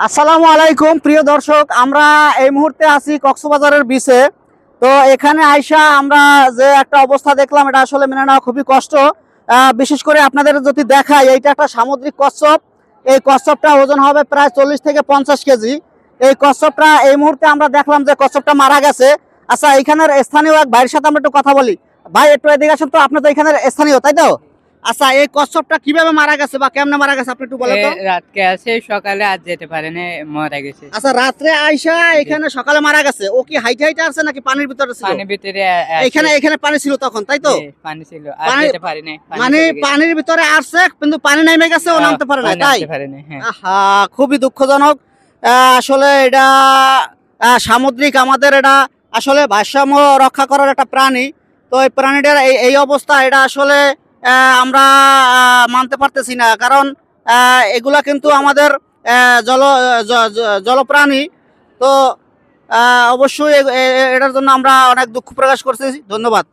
আসসালামু আলাইকুম প্রিয় দর্শক, আমরা এই মুহূর্তে আছি কক্সবাজারের বিচে। তো এখানে আইসা আমরা যে একটা অবস্থা দেখলাম, এটা আসলে মেনে নেওয়া খুবই কষ্ট। বিশেষ করে আপনাদের যদি দেখাই, এইটা একটা সামুদ্রিক কচ্ছপ। এই কচ্ছপটা ওজন হবে প্রায় 40 থেকে 50 কেজি। এই কচ্ছপটা এই মুহূর্তে আমরা দেখলাম যে কচ্ছপটা মারা গেছে। আচ্ছা, এখানের স্থানীয় এক ভাইয়ের সাথে আমরা একটু কথা বলি। ভাই, একটু এদিকে আসুন তো, আপনি তো এখানের স্থানীয়, তাই তো? আচ্ছা, এই কচ্ছপটা কিভাবে মারা গেছে বা কেমনে মারা গেছে আপনি একটু বলেন তো। রাতকে আছে, সকালে আজ যেতে পারেনি, মারা গেছে। আচ্ছা, রাত্রে আইসা এখানে সকালে মারা গেছে। ও কি হাইটে হাইটে আছে নাকি পানির ভিতরে ছিল? পানির ভিতরে এখানে এখানে পানি ছিল তখন, তাই তো? পানি ছিল, আজ পানি- যেতে পারেনি, মানে পানির ভিতরে আসছে কিন্তু পানি নেমে গেছে, ও নামতে পারে না, তাই? হ্যাঁ। আহা, খুবই দুঃখজনক। আসলে এটা সামুদ্রিক, আমাদের এটা আসলে ভারসাম্য রক্ষা করার একটা প্রাণী। তো এই প্রাণীটার এই অবস্থা, এটা আসলে আমরা মানতে পারতেছি না। কারণ এগুলা কিন্তু আমাদের জলপ্রাণী। তো অবশ্যই এটার জন্য আমরা অনেক দুঃখ প্রকাশ করতেছি। ধন্যবাদ।